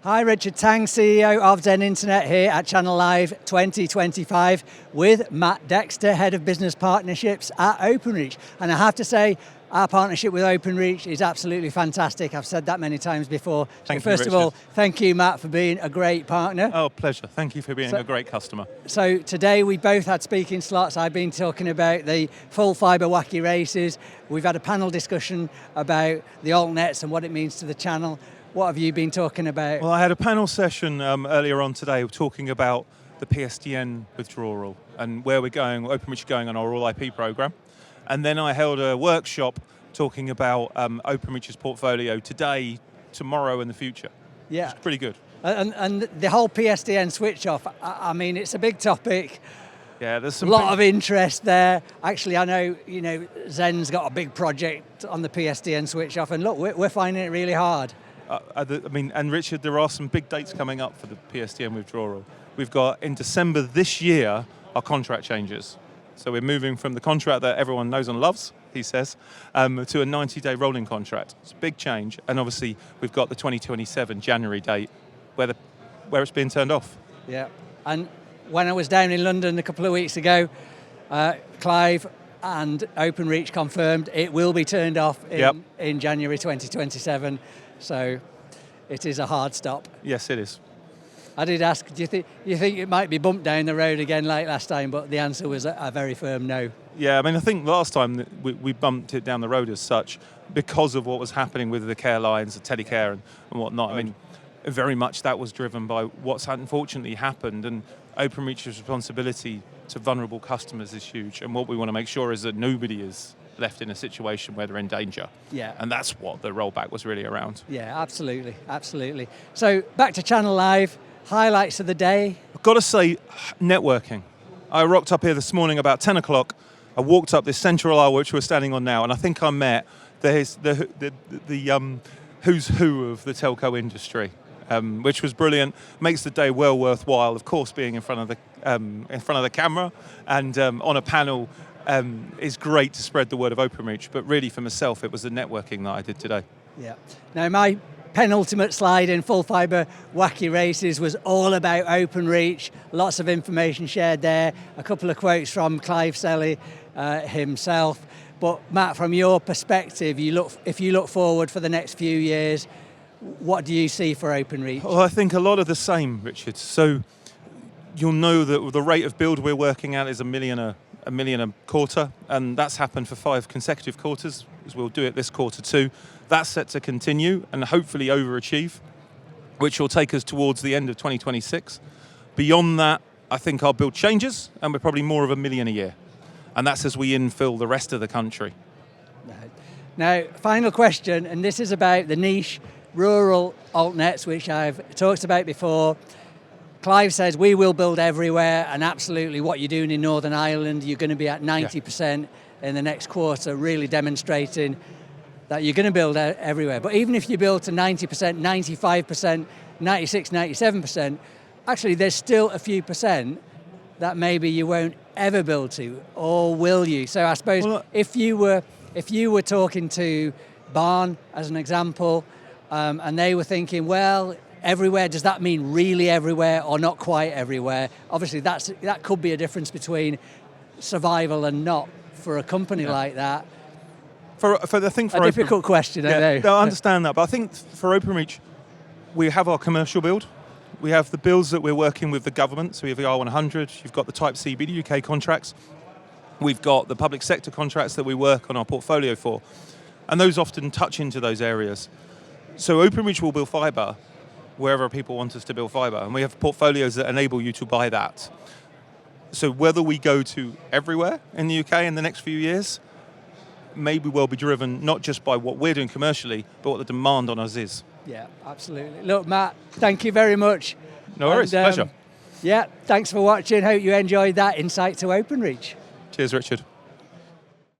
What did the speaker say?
Hi, Richard Tang, CEO of Zen Internet here at Channel Live 2025 with Matt Dexter, Head of Business Partnerships at Openreach. And I have to say, our partnership with Openreach is absolutely fantastic. I've said that many times before. Thank you, first of all, thank you, Matt, for being a great partner. Oh, pleasure. Thank you for being a great customer. So today we both had speaking slots. I've been talking about the full fibre wacky races. We've had a panel discussion about the altnets and what it means to the channel. What have you been talking about? Well, I had a panel session earlier on today talking about the PSTN withdrawal and where we're going, Openreach are going on our All IP program. And then I held a workshop talking about Openreach's portfolio today, tomorrow and the future. Yeah. It's pretty good. And the whole PSTN switch off, I mean, it's a big topic. Yeah, there's some lot of interest there. Actually, I know, Zen's got a big project on the PSTN switch off, and look, we're finding it really hard. And Richard, there are some big dates coming up for the PSTN withdrawal. We've got in December this year our contract changes. So we're moving from the contract that everyone knows and loves, he says, to a 90-day rolling contract. It's a big change, and obviously we've got the 2027 January date where it's being turned off. Yeah, and when I was down in London a couple of weeks ago, Clive and Openreach confirmed it will be turned off in January 2027. So it is a hard stop. Yes, it is. I did ask, do you think it might be bumped down the road again like last time? But the answer was a very firm no. Yeah, I think last time we bumped it down the road as such because of what was happening with the care lines, the telecare and whatnot. Right. Very much that was driven by what's unfortunately happened, and Openreach's responsibility to vulnerable customers is huge. And what we want to make sure is that nobody is left in a situation where they're in danger. Yeah. And that's what the rollback was really around. Yeah, absolutely, absolutely. So back to Channel Live, highlights of the day. I've got to say, networking. I rocked up here this morning about 10 o'clock. I walked up this central aisle, which we're standing on now, and I think I met the who's who of the telco industry, which was brilliant. Makes the day well worthwhile. Of course, being in front of the camera and on a panel is great to spread the word of Openreach. But really, for myself, it was the networking that I did today. Yeah. Now, my penultimate slide in full fibre wacky races was all about Openreach. Lots of information shared there. A couple of quotes from Clive Selley himself. But Matt, from your perspective, if you look forward for the next few years, what do you see for Openreach? Well, I think a lot of the same, Richard. So you'll know that the rate of build we're working at is a million a quarter, and that's happened for 5 consecutive quarters, as we'll do it this quarter too. That's set to continue and hopefully overachieve, which will take us towards the end of 2026. Beyond that, I think our build changes, and we're probably more of 1 million a year. And that's as we infill the rest of the country. Now, final question, and this is about the niche rural altnets, which I've talked about before. Clive says we will build everywhere, and absolutely what you're doing in Northern Ireland, you're going to be at 90% in the next quarter, really demonstrating that you're going to build everywhere. But even if you build to 90%, 95%, 96%, 97%, actually there's still a few percent that maybe you won't ever build to, or will you? So I suppose if you were talking to Barn, as an example, and they were thinking, well, everywhere, does that mean really everywhere or not quite everywhere? Obviously, that could be a difference between survival and not for a company like that. Difficult question, I know. I understand that, but I think for Openreach, we have our commercial build. We have the builds that we're working with the government, so we have the R100, you've got the Type C BDUK contracts, we've got the public sector contracts that we work on our portfolio for, and those often touch into those areas. So Openreach will build fibre wherever people want us to build fibre, and we have portfolios that enable you to buy that. So whether we go to everywhere in the UK in the next few years, may well be driven not just by what we're doing commercially, but what the demand on us is. Yeah, absolutely. Look, Matt, thank you very much. No worries, pleasure. Yeah, thanks for watching. Hope you enjoyed that insight to Openreach. Cheers, Richard.